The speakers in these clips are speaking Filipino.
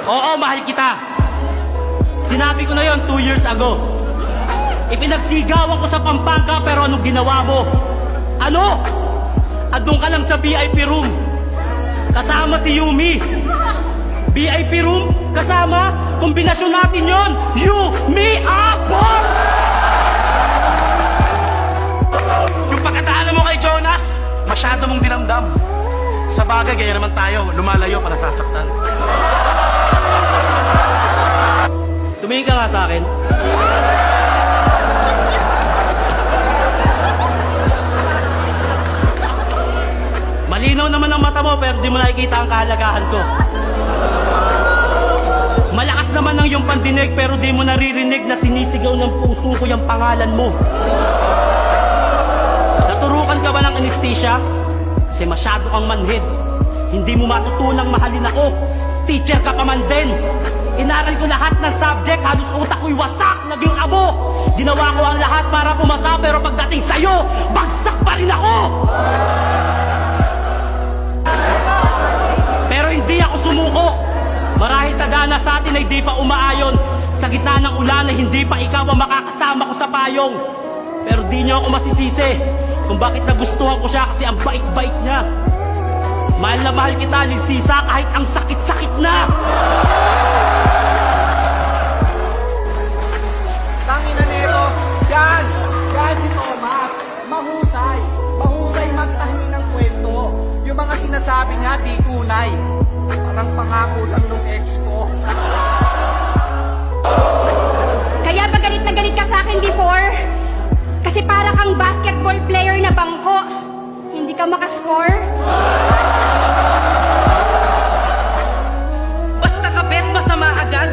Oo, mahal kita. Sinabi ko na yon 2 years ago. Ipinagsigawan ko sa Pampanga pero anong ginawa mo? Ano? Andun ka lang sa VIP room. Kasama si Yumi. VIP room? Kasama? Kombinasyon natin yon. You, me, Apple! Yung pagkataanan mo kay Jonas, masyado mong dinamdam. Sa bagay, gaya naman tayo, lumalayo ka nasasaktan. Tumingin ka nga sa akin. Malinaw naman ang mata mo pero di mo nakikita ang kahalagahan ko. Malakas naman ang iyong pandinig pero di mo naririnig na sinisigaw ng puso ko yung pangalan mo. Naturukan ka ba ng anesthesia? Kasi masyado kang manhid. Hindi mo matutunang mahalin ako. Teacher ka pa man din. Inaral ko lahat ng subject, halos utak ko'y wasak, naging abo. Ginawa ko ang lahat para pumasa pero pagdating sa'yo, bagsak pa rin ako. Pero hindi ako sumuko. Marahil tadhana sa atin ay di pa umaayon. Sa gitna ng ulan ay hindi pa ikaw ang makakasama ko sa payong. Pero di niyo ako masisisi kung bakit nagustuhan ko siya kasi ang bait-bait niya. Mahal na mahal kita, Linsisa, kahit ang sakit-sakit na. Tangina nito, yan si Thomas. Mahusay magtahi ng kwento. Yung mga sinasabi niya, di tunay. Parang pangako lang nung ex ko. Kaya ba galit na galit ka sa akin before? Kasi para kang basketball player na bangko. Hindi ka makascore? Basta kabet masama agad,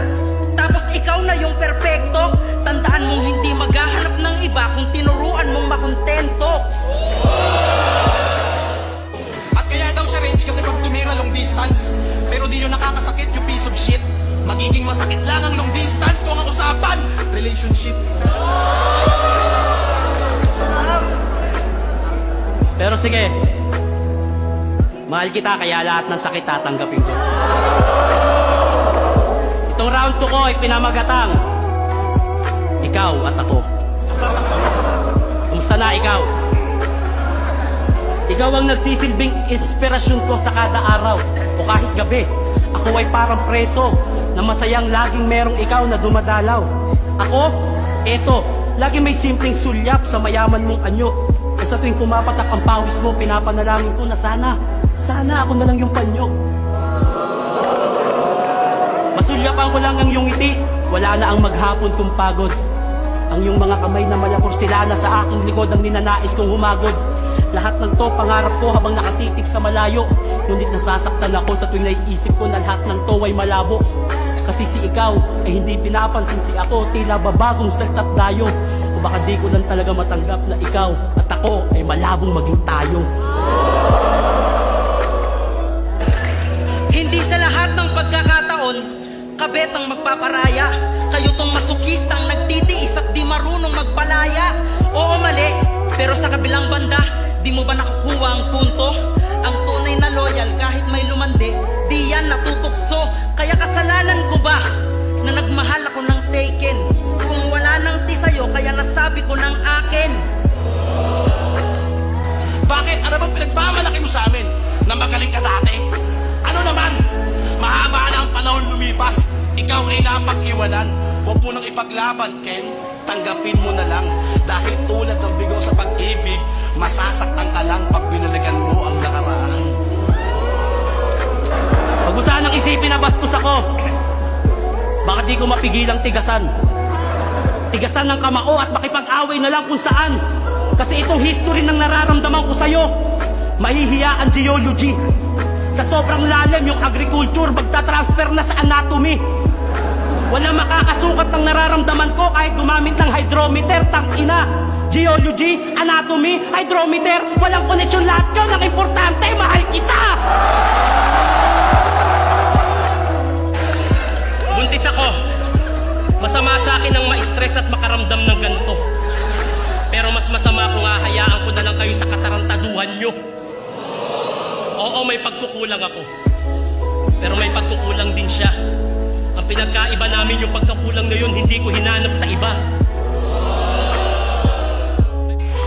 tapos ikaw na yung perpekto. Tandaan mong hindi maghahanap ng iba kung tinuruan mong makontento. At kaya daw siya range kasi pag tumira long distance. Pero di yun nakakasakit yung piece of shit. Magiging masakit lang ang long distance kung ang usapan, relationship. Pero sige, mahal kita kaya lahat ng sakit tatanggapin ko. Itong round 2 ko ay pinamagatang ikaw at ako. Kumusta na ikaw? Ikaw ang nagsisilbing inspirasyon ko sa kada araw o kahit gabi. Ako ay parang preso na masayang laging merong ikaw na dumadalaw. Ako, eto, lagi may simpleng sulyap sa mayaman mong anyo. E sa tuwing pumapatak ang pawis mo, pinapanalangin ko na sana ako na lang yung panyo. Masulyapan ko lang ang iyong ngiti, wala na ang maghapon kong pagod. Ang iyong mga kamay na malapor sila na sa aking likod ang ninanais kong humagod. Lahat ng to pangarap ko habang nakatitig sa malayo. Ngunit nasasaktan ako sa tuwing naiisip ko na lahat ng to ay malabo. Kasi si ikaw ay hindi pinapansin, si ako tila babagong salta't dayo. O baka di ko lang talaga matanggap na ikaw at ako ay malabong maging tayo. Hindi sa lahat ng pagkakataon, kabet ang magpaparaya. Kayo tong masukistang nagtitiis at di marunong magpalaya. Oo, mali, pero sa kabilang banda, di mo ba nakukuha ang punto? Ang tunay na loyal kahit may lumandi, di yan natutukso. Kaya kasalanan ko ba na nagmahal ako ng taken? Kung wala nang ti sa'yo, kaya nasabi ko ng akin. Bakit? Ano bang pinagmamalaki mo sa amin? Na magaling ka dati? Ano naman? Mahaba na ang panahon lumipas. Ikaw ay napag-iwanan. Huwag mo nang ipaglaban, Ken. Tanggapin mo na lang. Dahil tulad ng bigaw sa pag-ibig, masasaktan ka lang pag binalikan mo ang nakaraan. Huwag mo sanang isipin na bastos ako. Baka di ko mapigilang tigasan. Tigasan ng kamao at makipag-away na lang kung saan. Kasi itong history ng nararamdaman ko sa'yo, mahihiya ang geology. Sa sobrang lalim yung agriculture, magta-transfer na sa anatomy. Walang makakasukat ng nararamdaman ko kahit gumamit ng hydrometer, tangina. Geology, anatomy, hydrometer, walang koneksyon lahat yun. Ang importante, mahal kita! Buntis ako. Masama sa akin ang ma-stress at makaramdam ng ganito. Pero mas masama kung hahayaan ko na lang kayo sa katarantaduhan nyo. Oo, may pagkukulang ako. Pero may pagkukulang din siya. Ang pinagkaiba namin yung pagkakulang na yun, hindi ko hinanap sa iba.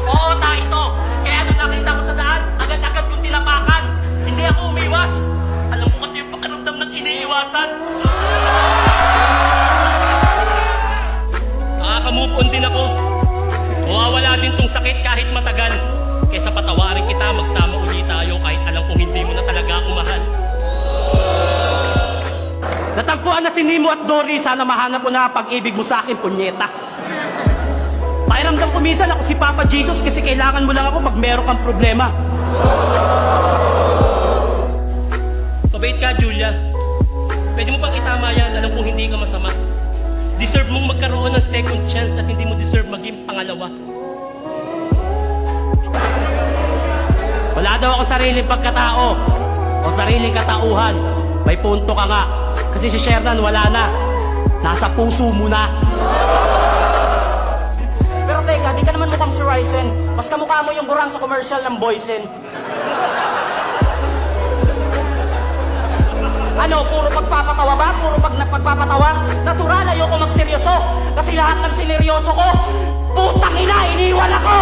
Oo, ito. Kaya nung nakita ko sa daan, agad-agad kong tinapakan. Hindi ako umiwas. Alam ko kasi yung pakaramdam ng iniiwasan. Move on din ako. Mawawala din tong sakit kahit matagal. Kesa patawarin kita, magsama ulit tayo kahit alam kong hindi mo na talaga ako mahal. Natagpuan na si Nemo at Dory, sana mahanap mo na pag-ibig mo sa akin, punyeta. Pakiramdam ko minsan ako si Papa Jesus kasi kailangan mo lang ako pag meron kang problema. Pabait ka, Julia. Pwede mo pang itama yan, alam kong hindi ka masama. Deserve mong magkaroon ng second chance at hindi mo deserve maging pangalawa. Wala daw ako sariling pagkatao o sariling katauhan. May punto ka nga. Kasi si Shernan wala na. Nasa puso mo na. Pero teka, di ka naman mukhang si Ryzen. Mas kamukha mo yung gurang sa commercial ng Boysen. Ano, puro pagpapatawa ba? Puro pagpapatawa? Natural, ayoko magseryoso. Kasi lahat ng sineryoso ko, putang ina, iniwan ako!